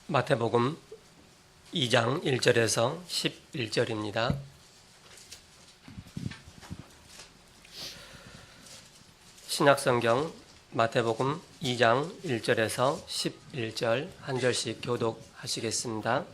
마태복음 2장 1절에서 11절입니다. 신약성경 마태복음 2장 1절에서 11절 한 절씩 교독하시겠습니다.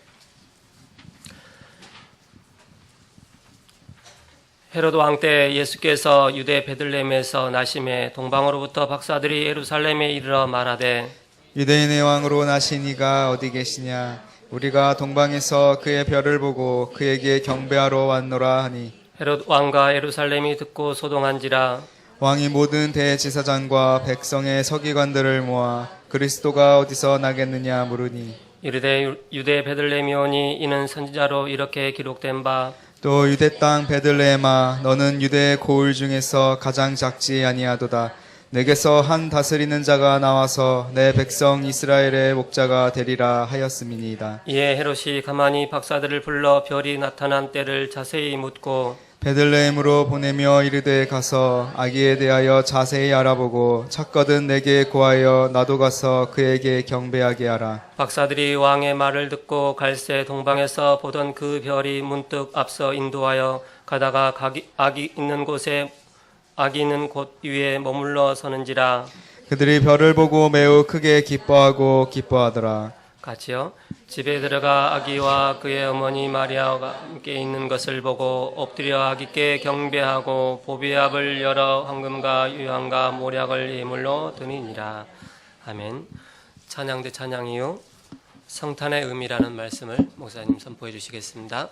헤로드 왕 때 예수께서 유대 베들레헴에서 나심에 동방으로부터 박사들이 예루살렘에 이르러 말하되 유대인의 왕으로 나신 이가 어디 계시냐? 우리가 동방에서 그의 별을 보고 그에게 경배하러 왔노라 하니 헤롯 왕과 예루살렘이 듣고 소동한지라. 왕이 모든 대제사장과 백성의 서기관들을 모아 그리스도가 어디서 나겠느냐 물으니 이르되 유대 베들레헴이오니 이는 선지자로 이렇게 기록된 바 또 유대 땅 베들레헴아 너는 유대의 고을 중에서 가장 작지 아니하도다. 내게서 한 다스리는 자가 나와서 내 백성 이스라엘의 목자가 되리라 하였음이니이다. 이에 헤롯이 가만히 박사들을 불러 별이 나타난 때를 자세히 묻고 베들레헴으로 보내며 이르되 가서 아기에 대하여 자세히 알아보고 찾거든 내게 고하여 나도 가서 그에게 경배하게 하라. 박사들이 왕의 말을 듣고 갈새 동방에서 보던 그 별이 문득 앞서 인도하여 가다가 아기 있는 곳 위에 머물러 서는지라. 그들이 별을 보고 매우 크게 기뻐하더라. 같이요. 집에 들어가 아기와 그의 어머니 마리아가 함께 있는 것을 보고 엎드려 아기께 경배하고 보배의 압을 열어 황금과 유향과 모략을 예물로 드니니라. 아멘. 찬양대 찬양 이후 성탄의 의미라는 말씀을 목사님 선포해 주시겠습니다.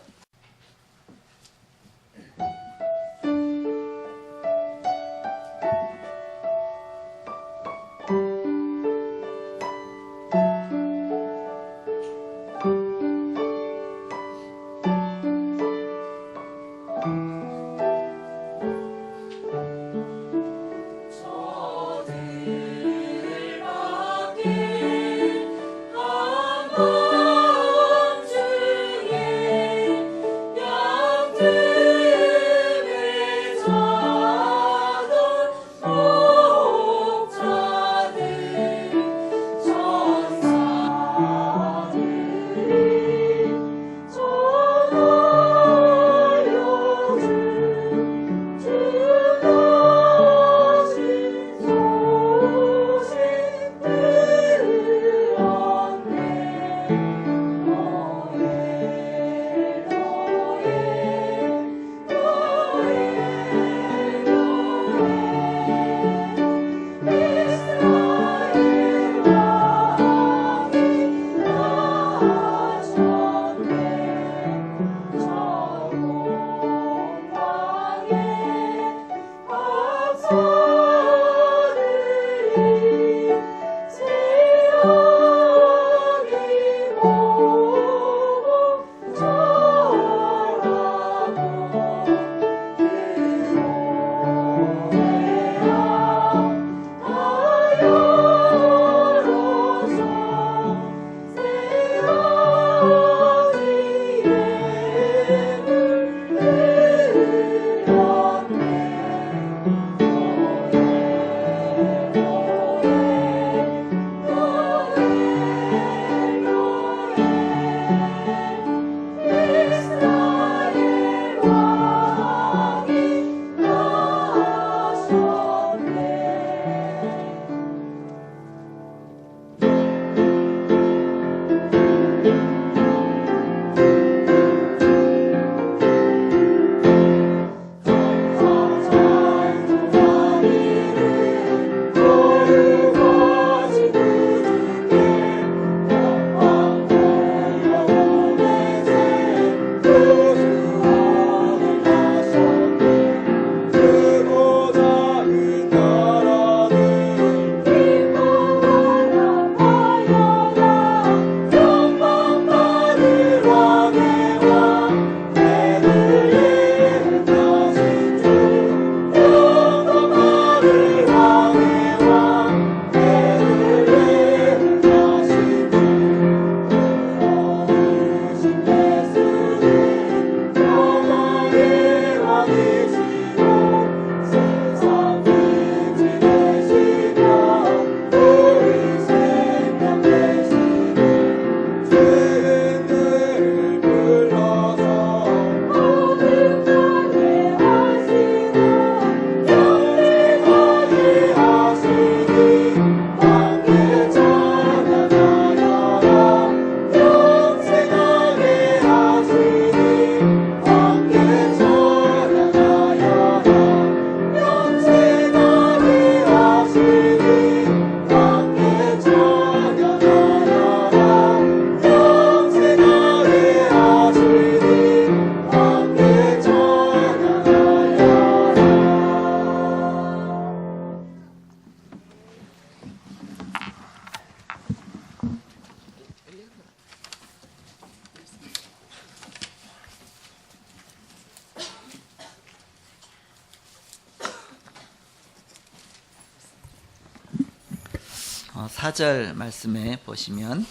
4절 말씀에 보시면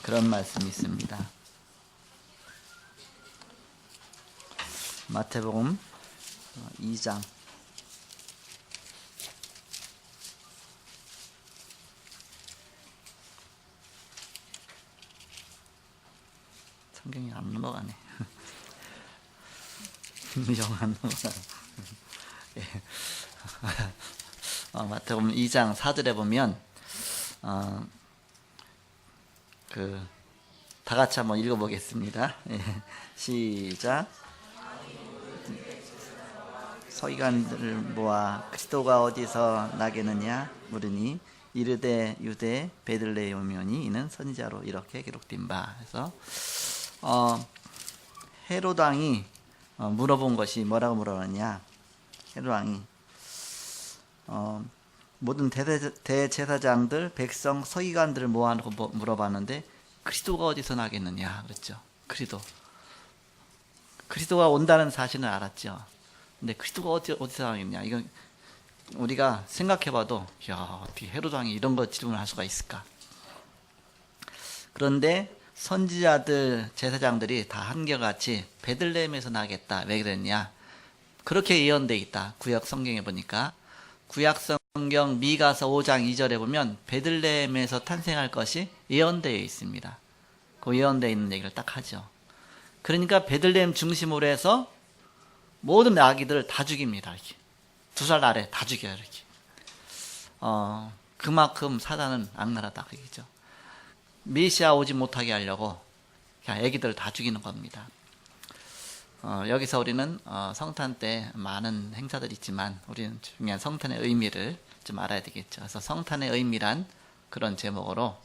그런 말씀이 있습니다. 마태복음 2장 성경이 안 넘어가네. 영 안 넘어가. 예. 마태복음 2장 4절에 보면 다 같이 한번 읽어보겠습니다. 예. 시작. 서기관들을 모아 그리스도가 어디서 나겠느냐 물으니 이르되 유대 베들레헴이오니 이는 선지자로 이렇게 기록된 바. 그래서 헤롯 왕이 물어본 것이 뭐라고 물어봤냐. 헤롯 왕이 모든 대제사장들, 백성, 서기관들을 모아놓고 물어봤는데 그리스도가 어디서 나겠느냐 그랬죠. 그리스도가 온다는 사실은 알았죠. 근데 그리스도가 어디서 나겠냐, 이건 우리가 생각해봐도 야, 어떻게 헤롯 왕이 이런 거 질문할 수가 있을까. 그런데 선지자들, 제사장들이 다 한결같이 베들레헴에서 나겠다. 왜 그랬냐, 그렇게 예언되어 있다. 구약 성경에 보니까, 구약 성경 미가서 5장 2절에 보면 베들레헴에서 탄생할 것이 예언되어 있습니다. 그 예언되어 있는 얘기를 딱 하죠. 그러니까 베들레헴 중심으로 해서 모든 아기들을 다 죽입니다. 이렇게 2살 아래 다 죽여요. 이렇게 그만큼 사단은 악랄하다 그러죠. 메시아 오지 못하게 하려고 그냥 아기들을 다 죽이는 겁니다. 여기서 우리는 성탄 때 많은 행사들이 있지만 우리는 중요한 성탄의 의미를 좀 알아야 되겠죠. 그래서 성탄의 의미란 그런 제목으로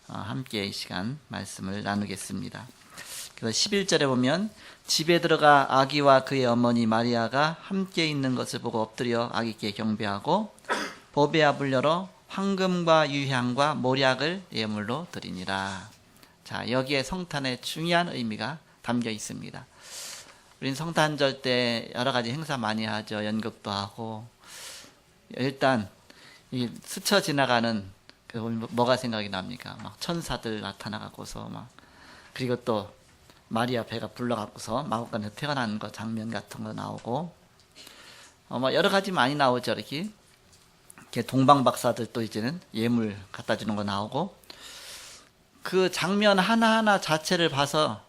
함께 이 시간 말씀을 나누겠습니다. 그래서 11절에 보면 집에 들어가 아기와 그의 어머니 마리아가 함께 있는 것을 보고 엎드려 아기께 경배하고 보배압을 열어 황금과 유향과 모략을 예물로 드리니라. 자, 여기에 성탄의 중요한 의미가 담겨 있습니다. 우리는 성탄절 때 여러 가지 행사 많이 하죠. 연극도 하고. 일단 이 스쳐 지나가는 뭐가 생각이 납니까? 막 천사들 나타나갖고서 막, 그리고 또 마리아 배가 불러갖고서 마구간에서 태어나는 거 장면 같은 거 나오고, 뭐 여러 가지 많이 나오죠. 이렇게 동방 박사들 또 이제는 예물 갖다 주는 거 나오고, 그 장면 하나하나 자체를 봐서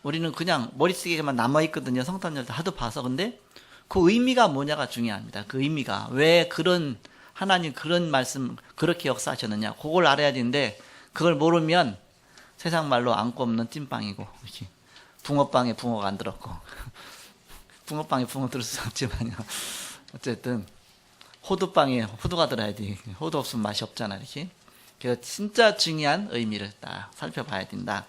우리는 그냥 머릿속에만 남아있거든요. 성탄절 때 하도 봐서. 근데 그 의미가 뭐냐가 중요합니다. 그 의미가 왜 그런 하나님 그런 말씀 그렇게 역사하셨느냐, 그걸 알아야 되는데 그걸 모르면 세상 말로 안고 없는 찐빵이고, 이렇게 붕어빵에 붕어가 안 들었고 붕어빵에 붕어 들을 수 없지만요. 어쨌든 호두빵에 호두가 들어야 돼. 호두 없으면 맛이 없잖아. 이렇게. 그래서 진짜 중요한 의미를 딱 살펴봐야 된다.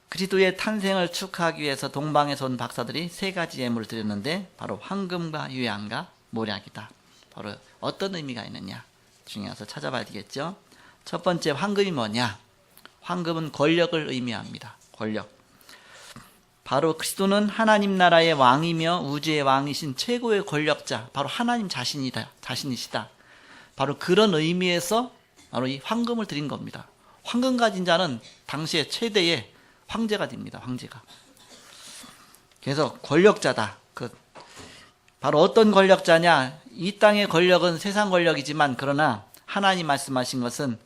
그리스도의 탄생을 축하하기 위해서 동방에서 온 박사들이 3가지 예물을 드렸는데 바로 황금과 유향과 모략이다. 바로 어떤 의미가 있느냐 중요해서 찾아봐야 되겠죠. 첫 번째, 황금이 뭐냐? 황금은 권력을 의미합니다. 권력. 바로 그리스도는 하나님 나라의 왕이며 우주의 왕이신 최고의 권력자, 바로 하나님 자신이시다. 바로 그런 의미에서 바로 이 황금을 드린 겁니다. 황금 가진 자는 당시의 최대의 황제가 됩니다. 황제가. 그래서 권력자다. 바로 어떤 권력자냐? 이 땅의 권력은 세상 권력이지만 그러나 하나님 말씀하신 것은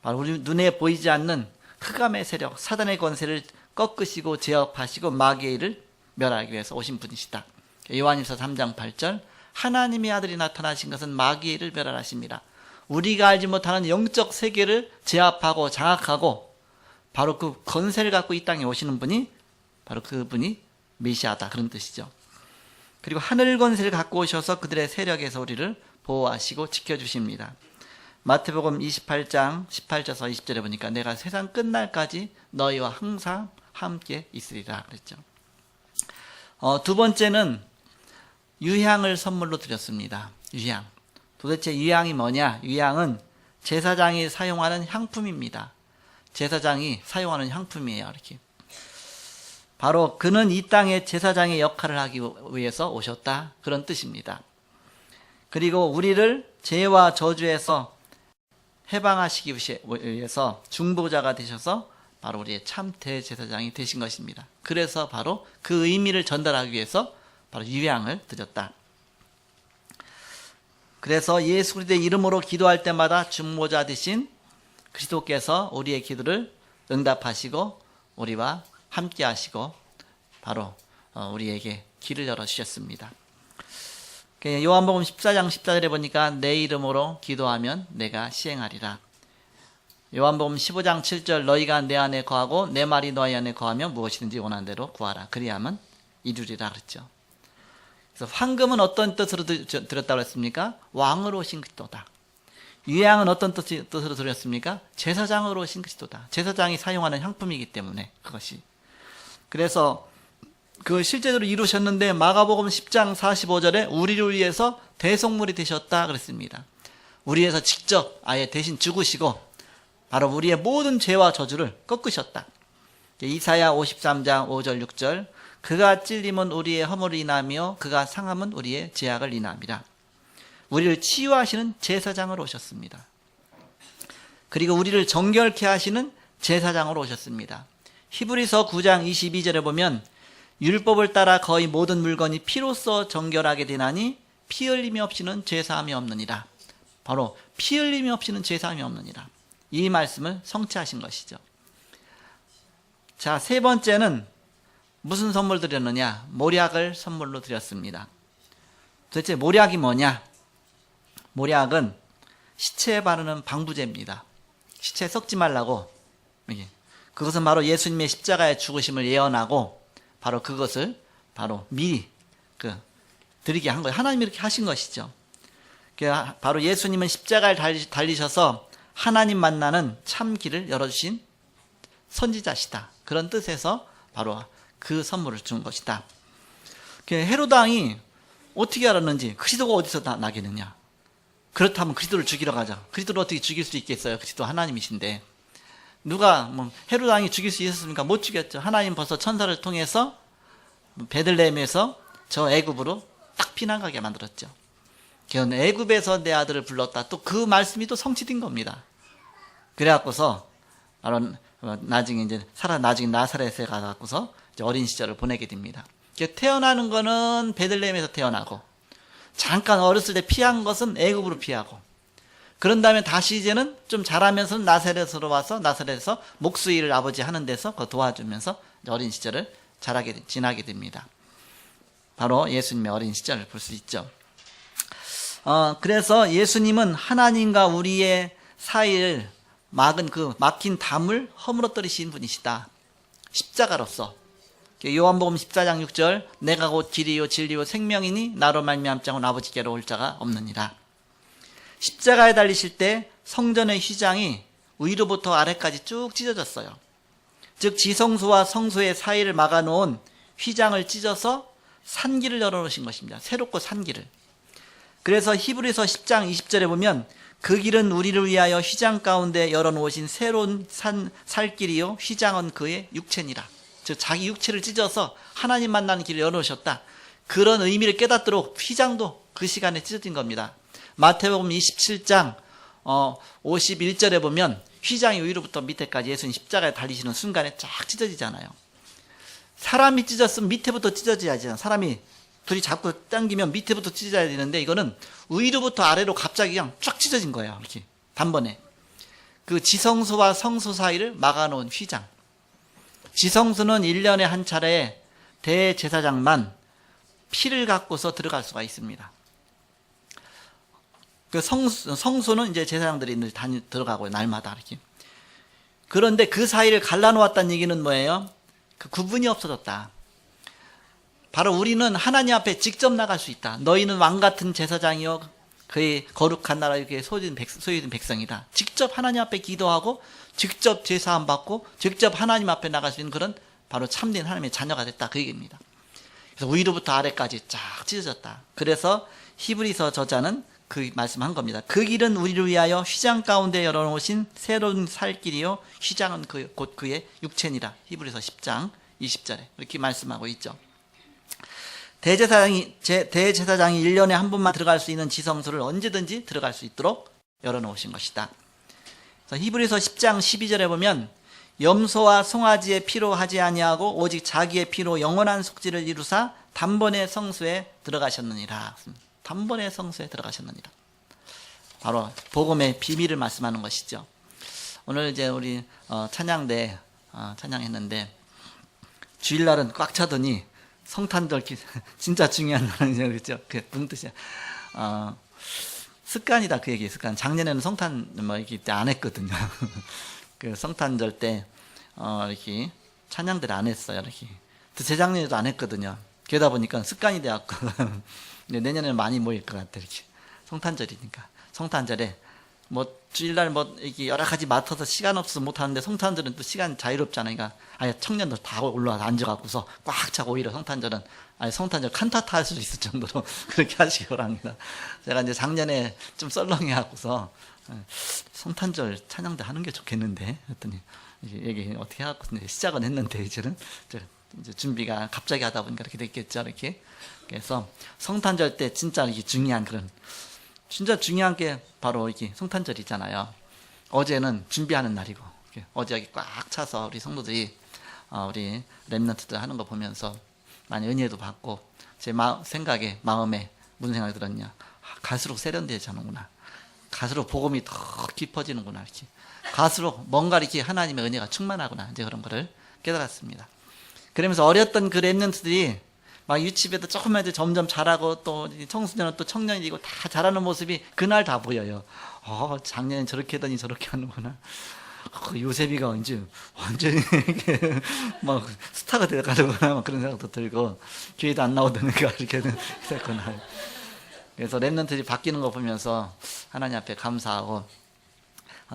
바로 우리 눈에 보이지 않는 흑암의 세력, 사단의 권세를 꺾으시고 제압하시고 마귀의 일을 멸하기 위해서 오신 분이시다. 요한일서 3장 8절, 하나님의 아들이 나타나신 것은 마귀의 일을 멸하십니다. 우리가 알지 못하는 영적 세계를 제압하고 장악하고 바로 그 권세를 갖고 이 땅에 오시는 분이 바로 그분이 메시아다, 그런 뜻이죠. 그리고 하늘 권세를 갖고 오셔서 그들의 세력에서 우리를 보호하시고 지켜주십니다. 마태복음 28장 18절에서 20절에 보니까 내가 세상 끝날까지 너희와 항상 함께 있으리라 그랬죠. 두 번째는 유향을 선물로 드렸습니다. 유향. 도대체 유향이 뭐냐? 유향은 제사장이 사용하는 향품입니다. 제사장이 사용하는 향품이에요. 이렇게. 바로 그는 이 땅에 제사장의 역할을 하기 위해서 오셨다, 그런 뜻입니다. 그리고 우리를 죄와 저주에서 해방하시기 위해서 중보자가 되셔서 바로 우리의 참 대제사장이 되신 것입니다. 그래서 바로 그 의미를 전달하기 위해서 바로 유향을 드렸다. 그래서 예수 그리스도의 이름으로 기도할 때마다 중보자 되신 그리스도께서 우리의 기도를 응답하시고 우리와 함께 하시고 바로 우리에게 길을 열어주셨습니다. 요한복음 14장 14절에 보니까 내 이름으로 기도하면 내가 시행하리라. 요한복음 15장 7절 너희가 내 안에 거하고 내 말이 너희 안에 거하면 무엇이든지 원하는 대로 구하라. 그리하면 이루리라 그랬죠. 그래서 황금은 어떤 뜻으로 드렸다고 했습니까? 왕으로 오신 그리스도다. 유향은 어떤 뜻으로 드렸습니까? 제사장으로 오신 그리스도다. 제사장이 사용하는 향품이기 때문에 그것이. 그래서 그 실제로 이루셨는데 마가복음 10장 45절에 우리를 위해서 대속물이 되셨다 그랬습니다. 우리에서 직접 아예 대신 죽으시고 바로 우리의 모든 죄와 저주를 꺾으셨다. 이사야 53장 5절 6절 그가 찔림은 우리의 허물을 인하며 그가 상함은 우리의 죄악을 인함이라. 우리를 치유하시는 제사장으로 오셨습니다. 그리고 우리를 정결케 하시는 제사장으로 오셨습니다. 히브리서 9장 22절에 보면 율법을 따라 거의 모든 물건이 피로써 정결하게 되나니 피 흘림이 없이는 죄사함이 없느니라. 바로 피 흘림이 없이는 죄사함이 없느니라. 이 말씀을 성취하신 것이죠. 자, 세 번째는 무슨 선물 드렸느냐? 모략을 선물로 드렸습니다. 도대체 모략이 뭐냐? 모략은 시체에 바르는 방부제입니다. 시체에 썩지 말라고. 그것은 바로 예수님의 십자가의 죽으심을 예언하고 바로 그것을 바로 미리 드리게 한 거예요. 하나님이 이렇게 하신 것이죠. 바로 예수님은 십자가를 달리셔서 하나님 만나는 참 길을 열어주신 선지자시다. 그런 뜻에서 바로 그 선물을 준 것이다. 헤롯 왕이 어떻게 알았는지 그리스도가 어디서 나겠느냐. 그렇다면 그리스도를 죽이러 가자. 그리스도를 어떻게 죽일 수 있겠어요? 그리스도 하나님이신데. 누가 헤롯 왕이 죽일 수 있었습니까? 못 죽였죠. 하나님 벌써 천사를 통해서 베들레헴에서 저 애굽으로 딱 피난 가게 만들었죠. 애굽에서 내 아들을 불렀다. 또 그 말씀이 또 성취된 겁니다. 그래갖고서 나중에 나중에 나사렛에 가갖고서 어린 시절을 보내게 됩니다. 태어나는 거는 베들레헴에서 태어나고 잠깐 어렸을 때 피한 것은 애굽으로 피하고 그런 다음에 다시 이제는 좀 자라면서 나사렛으로 와서 나사렛에서 목수일을 아버지 하는 데서 도와주면서 어린 시절을 지나게 됩니다. 바로 예수님의 어린 시절을 볼 수 있죠. 그래서 예수님은 하나님과 우리의 사이를 막은 막힌 담을 허물어뜨리신 분이시다. 십자가로서. 요한복음 14장 6절 내가 곧 길이요 진리요 생명이니 나로 말미암지 않고는 아버지께로 올 자가 없느니라. 십자가에 달리실 때 성전의 휘장이 위로부터 아래까지 쭉 찢어졌어요. 즉 지성소와 성소의 사이를 막아놓은 휘장을 찢어서 산길을 열어놓으신 것입니다. 새롭고 산길을. 그래서 히브리서 10장 20절에 보면 그 길은 우리를 위하여 휘장 가운데 열어놓으신 새로운 살길이요 휘장은 그의 육체니라. 즉 자기 육체를 찢어서 하나님 만나는 길을 열어놓으셨다. 그런 의미를 깨닫도록 휘장도 그 시간에 찢어진 겁니다. 마태복음 27장 51절에 보면 휘장이 위로부터 밑에까지 예수님 십자가에 달리시는 순간에 쫙 찢어지잖아요. 사람이 찢었으면 밑에부터 찢어져야지. 사람이 둘이 잡고 당기면 밑에부터 찢어야 되는데 이거는 위로부터 아래로 갑자기 그냥 쫙 찢어진 거예요. 이렇게 단번에. 그 지성소와 성소 사이를 막아놓은 휘장. 지성소는 1년에 한 차례 대제사장만 피를 갖고서 들어갈 수가 있습니다. 그 성소는 이제 제사장들이 늘 들어가고 날마다 이렇게. 그런데 그 사이를 갈라놓았다는 얘기는 뭐예요? 그 구분이 없어졌다. 바로 우리는 하나님 앞에 직접 나갈 수 있다. 너희는 왕 같은 제사장이요 그의 거룩한 나라의 소유된 백성이다. 직접 하나님 앞에 기도하고 직접 제사함 받고 직접 하나님 앞에 나갈 수 있는 그런 바로 참된 하나님의 자녀가 됐다. 그 얘기입니다. 그래서 위로부터 아래까지 쫙 찢어졌다. 그래서 히브리서 저자는 그 말씀한 겁니다. 그 길은 우리를 위하여 휘장 가운데 열어놓으신 새로운 살길이요 휘장은 곧 그의 육체니라. 히브리서 10장 20절에 이렇게 말씀하고 있죠. 대제사장이 1년에 한 번만 들어갈 수 있는 지성소를 언제든지 들어갈 수 있도록 열어놓으신 것이다. 그래서 히브리서 10장 12절에 보면 염소와 송아지의 피로 하지 아니하고 오직 자기의 피로 영원한 속죄를 이루사 단번에 성소에 들어가셨느니라. 단번에 성소에 들어가셨느니라. 바로 복음의 비밀을 말씀하는 것이죠. 오늘 이제 우리 찬양대 찬양했는데 주일날은 꽉 차더니 성탄절 진짜 중요한 날이죠, 그렇죠? 무슨 뜻이야? 습관이다 그 얘기. 습관. 작년에는 성탄 이렇게 안 했거든요. 그 성탄절 때 이렇게 찬양들 안 했어요. 이렇게 재작년에도 안 했거든요. 그러다 보니까 습관이 돼갖고 내년에는 많이 모일 것 같아. 이렇게 성탄절이니까 성탄절에 뭐 주일날 뭐 이렇게 여러 가지 맡아서 시간 없어서 못 하는데 성탄절은 또 시간 자유롭잖아요. 그러니까 아예 청년들 다 올라와서 앉아갖고서 꽉 차고 오히려 성탄절은 아니 성탄절 칸타타 할 수도 있을 정도로 그렇게 하시기 바랍니다. 제가 이제 작년에 좀 썰렁해갖고서 성탄절 찬양대 하는 게 좋겠는데 했더니 얘기 어떻게 해갖고 시작은 했는데 이제는 이제 준비가 갑자기 하다 보니까 이렇게 됐겠죠. 이렇게 그래서 성탄절 때 진짜 이게 중요한 그런 진짜 중요한 게 바로 이게 성탄절이잖아요. 어제는 준비하는 날이고 어제 여기 꽉 차서 우리 성도들이 우리 랩런트들 하는 거 보면서 많이 은혜도 받고 제 생각에 마음에 무슨 생각이 들었냐, 갈수록 세련되지않는구나, 갈수록 복음이 더 깊어지는구나, 이렇게 갈수록 뭔가 이렇게 하나님의 은혜가 충만하구나, 이제 그런 거를 깨달았습니다. 그러면서 어렸던 그 랩런트들이 막 유치부에도 조금만 해도 점점 잘하고 또 청소년은 또 청년이 되고 다 잘하는 모습이 그날 다 보여요. 작년엔 저렇게 하더니 저렇게 하는구나. 요셉이가 이제 완전히 막 스타가 되어가는구나, 막 그런 생각도 들고 교회도 안 나오더니까 이렇게 됐구나. 그래서 랩런트들이 바뀌는 거 보면서 하나님 앞에 감사하고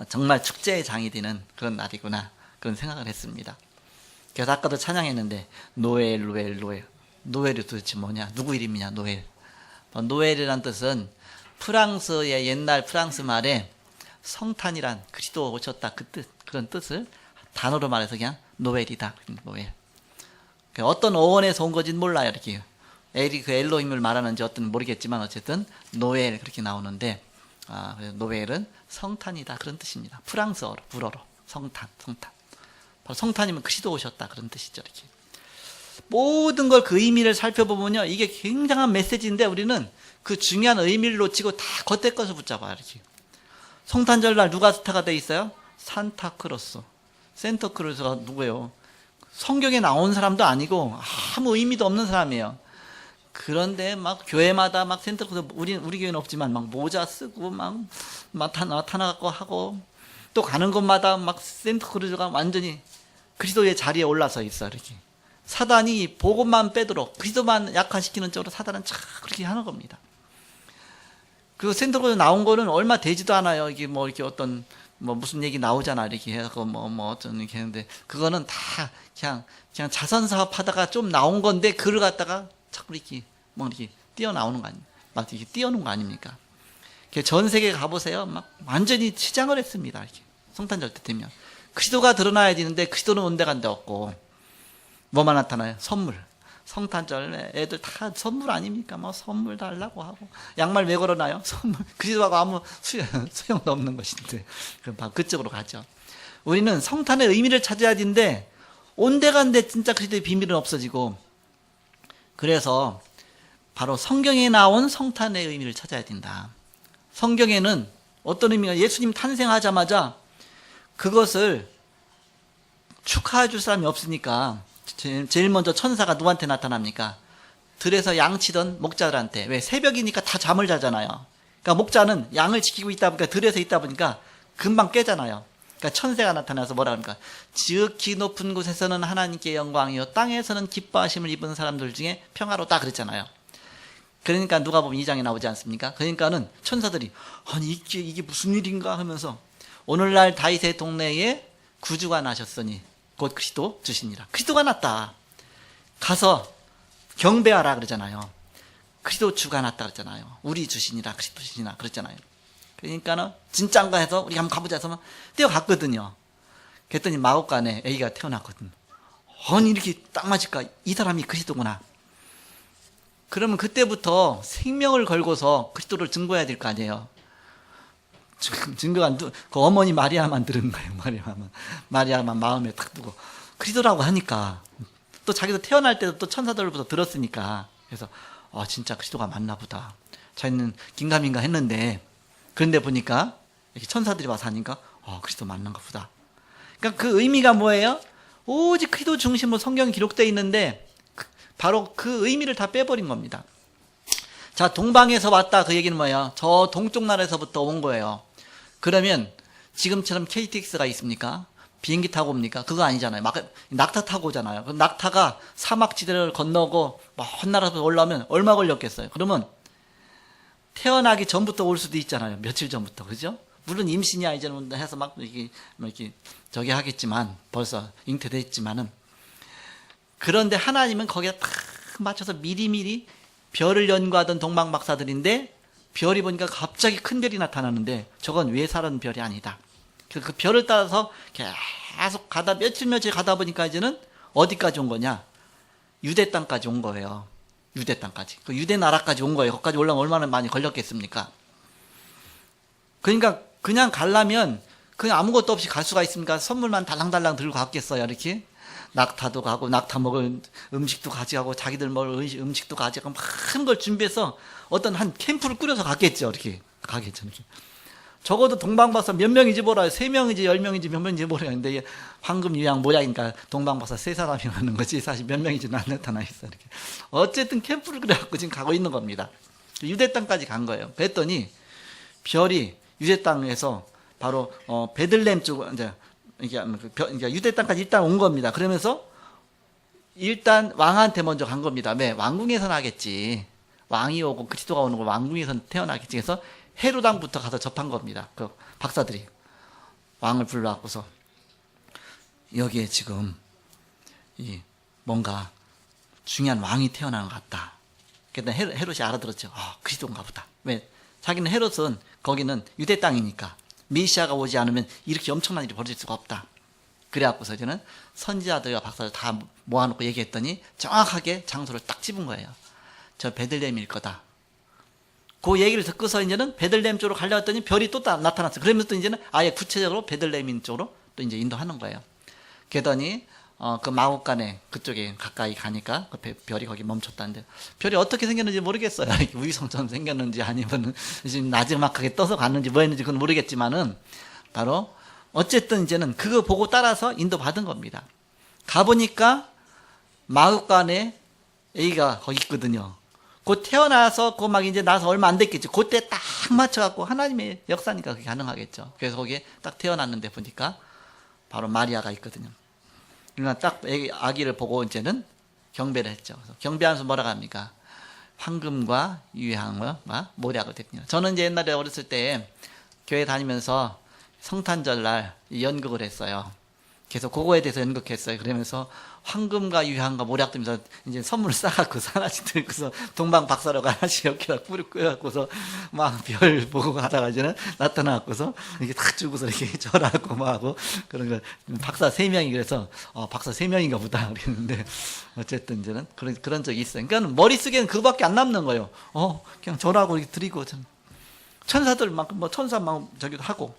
정말 축제의 장이 되는 그런 날이구나, 그런 생각을 했습니다. 그래서 아까도 찬양했는데 노엘 노엘 노엘, 노엘이 도대체 뭐냐, 누구 이름이냐, 노엘. 노엘이란 뜻은 프랑스의 옛날 프랑스 말에 성탄이란 그리스도 오셨다 그 뜻, 그런 뜻을 단어로 말해서 그냥 노엘이다, 노엘. 어떤 어원에서 온 건지는 몰라요. 이렇게 그 엘로힘을 말하는지 어떤 모르겠지만 어쨌든 노엘 그렇게 나오는데 노엘은 성탄이다 그런 뜻입니다. 프랑스어로, 불어로 성탄. 바로 성탄이면 그리스도 오셨다 그런 뜻이죠. 이렇게 모든 걸 그 의미를 살펴보면요, 이게 굉장한 메시지인데 우리는 그 중요한 의미를 놓치고 다 겉에 것을 붙잡아요. 이렇게 성탄절 날 누가 스타가 돼 있어요? 산타크로스, 산타크로스가 누구예요? 성경에 나온 사람도 아니고 아무 의미도 없는 사람이에요. 그런데 막 교회마다 막 산타크로스, 우리 교회는 없지만 막 모자 쓰고 막 나타나갖고 하고 또 가는 곳마다 막 산타크로스가 완전히 그리스도의 자리에 올라서 있어. 이렇게 사단이 복음만 빼도록 그리스도만 약화시키는 쪽으로 사단은 참 그렇게 하는 겁니다. 그 산타크로스 나온 거는 얼마 되지도 않아요. 이게 뭐 이렇게 어떤 뭐 무슨 얘기 나오잖아, 이렇게 해서 뭐 어떤 이렇게 했는데 그거는 다 그냥 자선 사업 하다가 좀 나온 건데 그걸 갖다가 자꾸 이렇게 뭐 이렇게 뛰어나오는 거 아닙니까? 막 이렇게 뛰어오는 거 아닙니까? 전 세계 가보세요. 막 완전히 치장을 했습니다. 이렇게 성탄절 때 되면 그리스도가 드러나야 되는데 그리스도는 온데간데 없고 뭐만 나타나요? 선물. 성탄절 애들 다 선물 아닙니까? 뭐 선물 달라고 하고 양말 왜 걸어놔요? 선물. 그리스도하고 아무 소용도 없는 것인데 그럼 바로 그쪽으로 가죠. 우리는 성탄의 의미를 찾아야 되는데 온데간데 진짜 그리스도의 비밀은 없어지고, 그래서 바로 성경에 나온 성탄의 의미를 찾아야 된다. 성경에는 어떤 의미가, 예수님 탄생하자마자 그것을 축하해 줄 사람이 없으니까 제일 먼저 천사가 누구한테 나타납니까? 들에서 양 치던 목자들한테. 왜? 새벽이니까 다 잠을 자잖아요. 그러니까 목자는 양을 지키고 있다 보니까 들에서 있다 보니까 금방 깨잖아요. 그러니까 천사가 나타나서 뭐라 그러니까 지극히 높은 곳에서는 하나님께 영광이요 땅에서는 기뻐하심을 입은 사람들 중에 평화로다 그랬잖아요. 그러니까 누가 보면 2장에 나오지 않습니까? 그러니까는 천사들이 아니 이게 무슨 일인가 하면서 오늘날 다윗의 동네에 구주가 나셨으니 곧 그리스도 주시니라. 그리스도가 났다. 가서 경배하라 그러잖아요. 그리스도 주가 났다 그랬잖아요. 우리 주시니라, 그리스도 주시니라 그랬잖아요. 그러니까는 진짠가 해서 우리 한번 가보자 해서 뛰어갔거든요. 그랬더니 마곡간에 아기가 태어났거든. 아니 이렇게 딱 맞을까? 이 사람이 그리스도구나. 그러면 그때부터 생명을 걸고서 그리스도를 증거해야 될 거 아니에요. 증거가 그 어머니 마리아만 들은 거예요. 마리아만 마음에 탁 두고 그리스도라고 하니까 또 자기도 태어날 때도 또 천사들로부터 들었으니까 그래서 진짜 그리스도가 맞나 보다. 자기는 긴가민가 했는데 그런데 보니까 이렇게 천사들이 와서 하니까 그리스도 맞는가 보다. 그러니까 그 의미가 뭐예요? 오직 그리스도 중심으로 성경이 기록되어 있는데 바로 그 의미를 다 빼버린 겁니다. 자, 동방에서 왔다 그 얘기는 뭐예요? 저 동쪽 나라에서부터 온 거예요. 그러면 지금처럼 KTX가 있습니까? 비행기 타고 옵니까? 그거 아니잖아요. 낙타 타고 오잖아요. 그럼 낙타가 사막지대를 건너고 먼 나라에서 올라오면 얼마 걸렸겠어요? 그러면 태어나기 전부터 올 수도 있잖아요. 며칠 전부터. 그죠? 물론 임신이야 이제는 해서 막 이렇게 저기 하겠지만 벌써 잉태됐지만은 그런데 하나님은 거기에 딱 맞춰서 미리미리 별을 연구하던 동방 박사들인데 별이 보니까 갑자기 큰 별이 나타나는데 저건 외사라는 별이 아니다. 그래서 그 별을 따라서 계속 가다 며칠 가다 보니까 이제는 어디까지 온 거냐? 유대 땅까지 온 거예요. 유대 땅까지. 그 유대 나라까지 온 거예요. 거기까지 올라면 얼마나 많이 걸렸겠습니까? 그러니까 그냥 가려면 그냥 아무것도 없이 갈 수가 있습니까? 선물만 달랑달랑 들고 갔겠어요. 이렇게 낙타도 가고 낙타 먹을 음식도 가져가고 자기들 먹을 음식도 가져가고 많은 걸 준비해서 어떤 한 캠프를 꾸려서 갔겠죠. 이렇게 가겠죠. 이렇게. 적어도 동방박사 몇 명인지 몰라요. 3명인지 10명인지 몇 명인지 모르겠는데 황금 유양 모양이니까 동방박사 3사람이 가는 거지 사실 몇 명인지는 안 나타나 있어. 이렇게. 어쨌든 캠프를 그래갖고 지금 가고 있는 겁니다. 유대 땅까지 간 거예요. 그랬더니 별이 유대 땅에서 바로 베들레헴 쪽 이제 그러니까 유대 땅까지 일단 온 겁니다. 그러면서 일단 왕한테 먼저 간 겁니다. 왜? 왕궁에서 나겠지. 왕이 오고 그리스도가 오는 거 왕궁에서 태어나겠지. 그래서 헤로당부터 가서 접한 겁니다. 그 박사들이 왕을 불러갖고서 여기에 지금 뭔가 중요한 왕이 태어나는 것 같다. 그랬더니 헤롯이 알아들었죠. 그리스도인가 보다. 왜? 자기는 헤롯은 거기는 유대 땅이니까 메시아가 오지 않으면 이렇게 엄청난 일이 벌어질 수가 없다. 그래갖고서 저는 선지자들과 박사들 다 모아놓고 얘기했더니 정확하게 장소를 딱 집은 거예요. 저 베들레헴일 거다. 그 얘기를 듣고서 이제는 베들레헴 쪽으로 가려고 했더니 별이 또 나타났어요. 그러면서 또 이제는 아예 구체적으로 베들레헴 쪽으로 또 이제 인도하는 거예요. 그러더니 그 마국간에 그쪽에 가까이 가니까 그 별이 거기 멈췄다는데 별이 어떻게 생겼는지 모르겠어요. 우주성처럼 생겼는지 아니면 지금 나지막하게 떠서 갔는지 뭐 했는지 그건 모르겠지만은 바로 어쨌든 이제는 그거 보고 따라서 인도받은 겁니다. 가보니까 마국간에 애기가 거기 있거든요. 곧 태어나서 그 막 이제 나서 얼마 안 됐겠죠. 그때 딱 맞춰갖고 하나님의 역사니까 그게 가능하겠죠. 그래서 거기에 딱 태어났는데 보니까 바로 마리아가 있거든요. 그러니까 딱 아기를 보고 이제는 경배를 했죠. 그래서 경배하면서 뭐라고 합니까? 황금과 유향과 모략을 됐군요. 저는 이제 옛날에 어렸을 때 교회 다니면서 성탄절날 연극을 했어요. 계속 그거에 대해서 연극했어요. 그러면서 황금과 유향과 모략 들면서 이제 선물을 싸갖고 하나씩 들고서 동방 박사라고 하나씩 옆에다 꾸려갖고서 막 별 보고 가다가 이제는 나타나갖고서 이렇게 탁 주고서 이렇게 절하고 막 하고 그런 거 박사 3명이 그래서 박사 3명인가 보다 그랬는데 어쨌든 이제는 그런 적이 있어요. 그러니까 머릿속에는 그거밖에 안 남는 거예요. 그냥 절하고 이렇게 드리고 천사들 막 뭐 천사 막 저기도 하고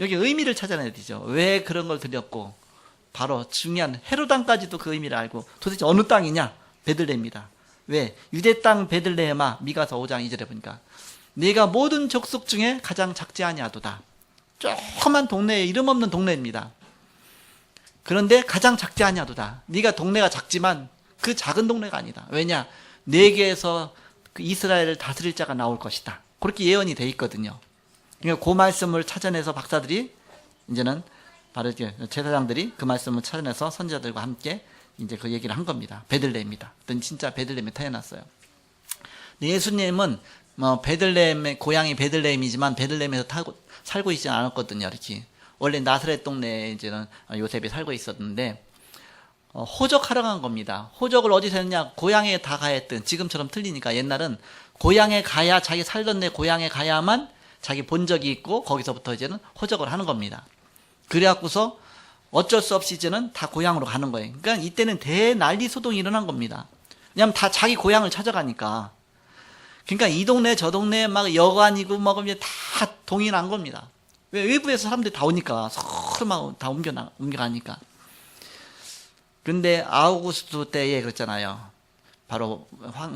여기 의미를 찾아내야 되죠. 왜 그런 걸 드렸고 바로 중요한 헤로당까지도 그 의미를 알고 도대체 어느 땅이냐? 베들레헴이다. 왜? 유대 땅 베들레헴아 미가서 5장 2절에 보니까 네가 모든 족속 중에 가장 작지 아니하도다. 조그만 동네에 이름 없는 동네입니다. 그런데 가장 작지 아니하도다. 네가 동네가 작지만 그 작은 동네가 아니다. 왜냐? 네개에서 그 이스라엘을 다스릴 자가 나올 것이다. 그렇게 예언이 돼 있거든요. 그러니까 그 말씀을 찾아내서 박사들이 이제는 바로 제사장들이 그 말씀을 찾아내서 선지자들과 함께 이제 그 얘기를 한 겁니다. 베들레헴이다. 진짜 베들레헴에 태어났어요. 예수님은 베들레헴의 고향이 베들레헴이지만 베들레헴에서 살고 있지 않았거든요. 이렇게 원래 나사렛 동네에 이제는 요셉이 살고 있었는데 호적하러 간 겁니다. 호적을 어디서 했냐? 고향에 다 가야 했던 지금처럼 틀리니까 옛날은 고향에 가야 자기 살던 데 고향에 가야만 자기 본 적이 있고 거기서부터 이제는 호적을 하는 겁니다. 그래갖고서 어쩔 수 없이 이제는 다 고향으로 가는 거예요. 그러니까 이때는 대난리 소동이 일어난 겁니다. 왜냐면 다 자기 고향을 찾아가니까. 그러니까 이 동네 저 동네 막 여관이고 뭐 이제 다 동일한 겁니다. 왜 외부에서 사람들이 다 오니까 서로 막 다 옮겨가니까. 근데 아우구스투 때에 그랬잖아요. 바로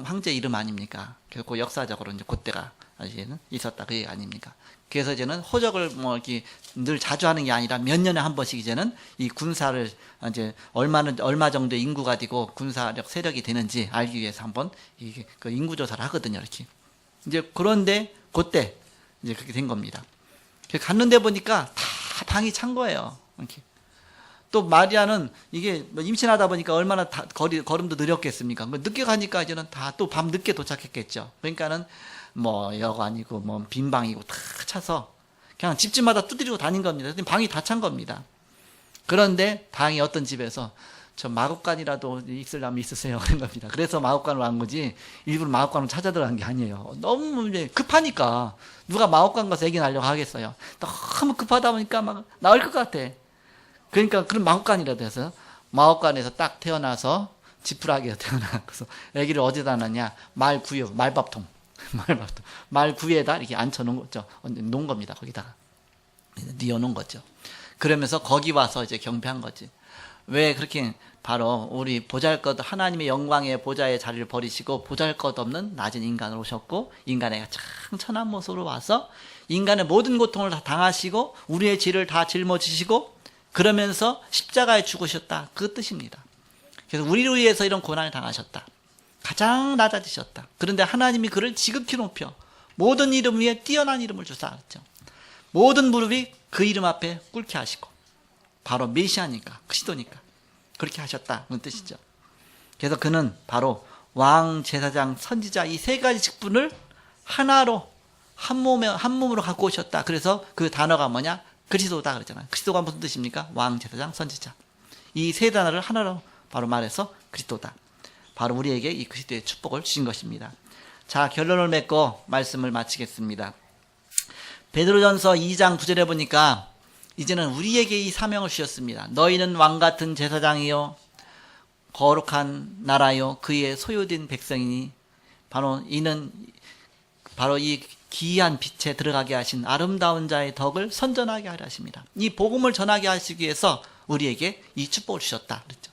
황제 이름 아닙니까? 결국 역사적으로 이제 그때가 있었다 그 얘기 아닙니까? 그래서 이제는 호적을 뭐 이렇게 늘 자주 하는 게 아니라 몇 년에 한 번씩 이제는 이 군사를 이제 얼마 정도의 인구가 되고 군사력 세력이 되는지 알기 위해서 한번 이게 그 인구 조사를 하거든요. 이렇게 이제 그런데 그때 이제 그렇게 된 겁니다. 갔는데 보니까 다 방이 찬 거예요. 이렇게. 또 마리아는 이게 뭐 임신하다 보니까 얼마나 걸음도 느렸겠습니까? 늦게 가니까 이제는 다 또 밤 늦게 도착했겠죠. 그러니까는 뭐 여관이고 뭐 빈방이고 다 차서 그냥 집집마다 두드리고 다닌 겁니다. 방이 다 찬 겁니다. 그런데 다행히 어떤 집에서 저 마곡간이라도 있으려면 있으세요 그런 겁니다. 그래서 마곡간으로 간 거지 일부러 마곡간으로 찾아 들어간 게 아니에요. 너무 이제 급하니까 누가 마곡간 가서 애기 낳으려고 하겠어요. 너무 급하다 보니까 막 나을 것 같아. 그러니까 그런 마곡간이라도 해서 마곡간에서 딱 태어나서 지푸라기에서 태어나서 아기를 어디다 놨냐? 말구유, 말밥통. 말구유에다 이렇게 앉혀놓은 거죠. 놓은 겁니다. 거기다가 뉘어놓은 거죠. 그러면서 거기 와서 이제 경배한 거지. 왜 그렇게 바로 우리 보잘것 하나님의 영광의 보좌의 자리를 버리시고 보잘것없는 낮은 인간으로 오셨고 인간의 천한 모습으로 와서 인간의 모든 고통을 다 당하시고 우리의 죄를 다 짊어지시고 그러면서 십자가에 죽으셨다. 그 뜻입니다. 그래서 우리를 위해서 이런 고난을 당하셨다. 가장 낮아지셨다. 그런데 하나님이 그를 지극히 높여 모든 이름 위에 뛰어난 이름을 주사 그랬죠. 모든 무릎이 그 이름 앞에 꿇게 하시고 바로 메시아니까 그리스도니까 그렇게 하셨다. 그런 뜻이죠. 그래서 그는 바로 왕, 제사장, 선지자 이 세 가지 직분을 하나로 한 몸으로 갖고 오셨다. 그래서 그 단어가 뭐냐? 그리스도다 그랬잖아요. 그리스도가 무슨 뜻입니까? 왕, 제사장, 선지자. 이 세 단어를 하나로 바로 말해서 그리스도다. 바로 우리에게 이 그리스도의 축복을 주신 것입니다. 자, 결론을 맺고 말씀을 마치겠습니다. 베드로전서 2장 9절에 보니까 이제는 우리에게 이 사명을 주셨습니다. 너희는 왕같은 제사장이요 거룩한 나라요 그의 소유된 백성이니 바로 이는 바로 이 기이한 빛에 들어가게 하신 아름다운 자의 덕을 선전하게 하려 하십니다. 이 복음을 전하게 하시기 위해서 우리에게 이 축복을 주셨다 그랬죠.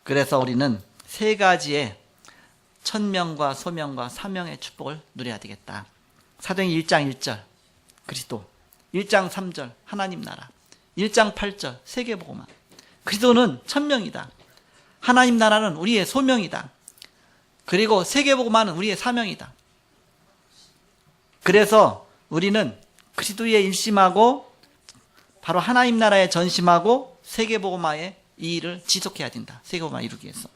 그래서 우리는 세 가지의 천명과 소명과 사명의 축복을 누려야 되겠다. 사도행 1장 1절 그리스도, 1장 3절 하나님 나라, 1장 8절 세계복음화. 그리스도는 천명이다. 하나님 나라는 우리의 소명이다. 그리고 세계복음화는 우리의 사명이다. 그래서 우리는 그리스도에 일심하고 바로 하나님 나라에 전심하고 세계복음화의 이 일을 지속해야 된다. 세계복음화 이루기 위해서.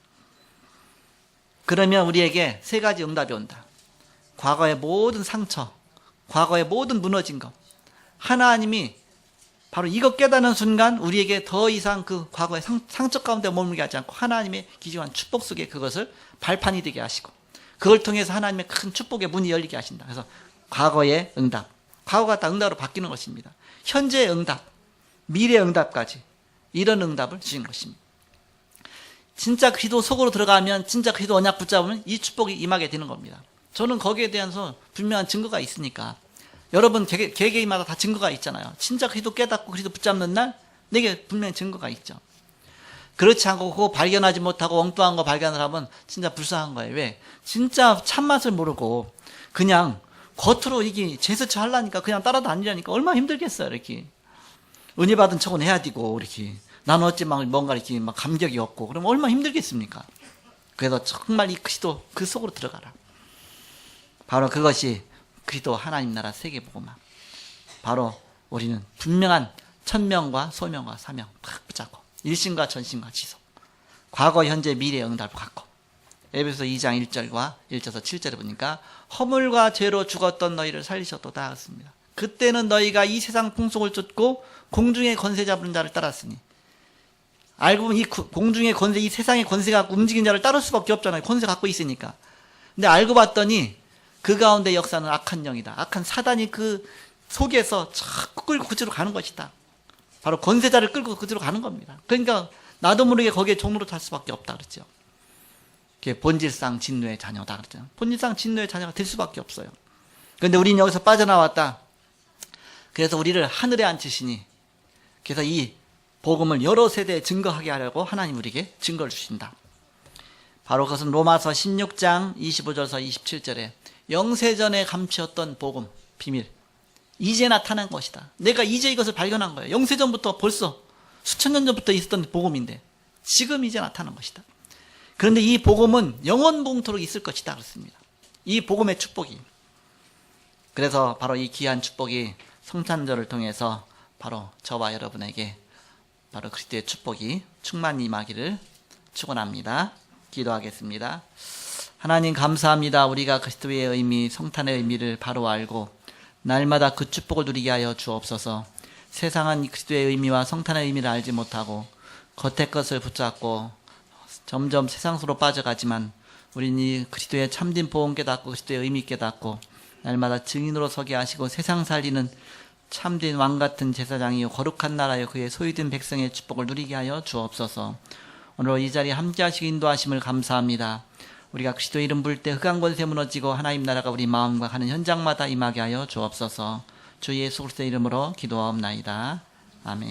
그러면 우리에게 세 가지 응답이 온다. 과거의 모든 상처, 과거의 모든 무너진 것. 하나님이 바로 이것 깨닫는 순간 우리에게 더 이상 그 과거의 상처 가운데 머물게 하지 않고 하나님의 기중한 축복 속에 그것을 발판이 되게 하시고 그걸 통해서 하나님의 큰 축복의 문이 열리게 하신다. 그래서 과거의 응답, 과거가 다 응답으로 바뀌는 것입니다. 현재의 응답, 미래의 응답까지 이런 응답을 주신 것입니다. 진짜 그리스도 속으로 들어가면 진짜 그리스도 언약 붙잡으면 이 축복이 임하게 되는 겁니다. 저는 거기에 대해서 분명한 증거가 있으니까 여러분 개개인마다 다 증거가 있잖아요. 진짜 그리스도 깨닫고 그리스도 붙잡는 날 내게 분명히 증거가 있죠. 그렇지 않고 그거 발견하지 못하고 엉뚱한 거 발견을 하면 진짜 불쌍한 거예요. 왜? 진짜 참맛을 모르고 그냥 겉으로 이게 제스처 하려니까 그냥 따라다니려니까 얼마나 힘들겠어요. 이렇게 은혜 받은 척은 해야 되고 이렇게 나는 어찌 막 뭔가 이렇게 막 감격이 없고 그러면 얼마나 힘들겠습니까? 그래서 정말 이 그리스도 그 속으로 들어가라. 바로 그것이 그리스도 하나님 나라 세계복음화. 바로 우리는 분명한 천명과 소명과 사명 딱 붙잡고 일심과 전심과 지속. 과거, 현재, 미래의 응답을 갖고. 에베소 2장 1절과 1절에서 7절에 보니까 허물과 죄로 죽었던 너희를 살리셨도다 했습니다. 그때는 너희가 이 세상 풍속을 쫓고 공중의 권세 잡은 자를 따랐으니 알고 보면 이 공중의 권세, 이 세상의 권세가 움직인 자를 따를 수밖에 없잖아요. 권세 갖고 있으니까. 근데 알고 봤더니 그 가운데 역사는 악한 영이다. 악한 사단이 그 속에서 자꾸 끌고 그쪽으로 가는 것이다. 바로 권세자를 끌고 그쪽으로 가는 겁니다. 그러니까 나도 모르게 거기에 종로로 탈 수밖에 없다 그랬죠. 그게 본질상 진노의 자녀다 그랬잖아요. 본질상 진노의 자녀가 될 수밖에 없어요. 그런데 우리는 여기서 빠져나왔다. 그래서 우리를 하늘에 앉히시니, 그래서 이 복음을 여러 세대에 증거하게 하려고 하나님 우리에게 증거를 주신다. 바로 그것은 로마서 16장 25절에서 27절에 영세전에 감추었던 복음, 비밀, 이제 나타난 것이다. 내가 이제 이것을 발견한 거예요. 영세전부터 벌써 수천 년 전부터 있었던 복음인데 지금 이제 나타난 것이다. 그런데 이 복음은 영원봉토록 있을 것이다 그렇습니다. 이 복음의 축복이. 그래서 바로 이 귀한 축복이 성찬절을 통해서 바로 저와 여러분에게 바로 그리스도의 축복이 충만히 임하기를 축원합니다. 기도하겠습니다. 하나님 감사합니다. 우리가 그리스도의 의미, 성탄의 의미를 바로 알고 날마다 그 축복을 누리게 하여 주옵소서. 세상은 그리스도의 의미와 성탄의 의미를 알지 못하고 겉의 것을 붙잡고 점점 세상으로 빠져가지만 우리는 이 그리스도의 참된 복음 깨닫고 그리스도의 의미 깨닫고 날마다 증인으로 서게 하시고 세상 살리는 참된 왕같은 제사장이요 거룩한 나라요 그의 소유된 백성의 축복을 누리게 하여 주옵소서. 오늘 이 자리에 함께 하시고 인도하심을 감사합니다. 우리가 그리스도 이름 부를 때 흑암 권세 무너지고 하나님 나라가 우리 마음과 가는 현장마다 임하게 하여 주옵소서. 주 예수 그리스도의 이름으로 기도하옵나이다. 아멘.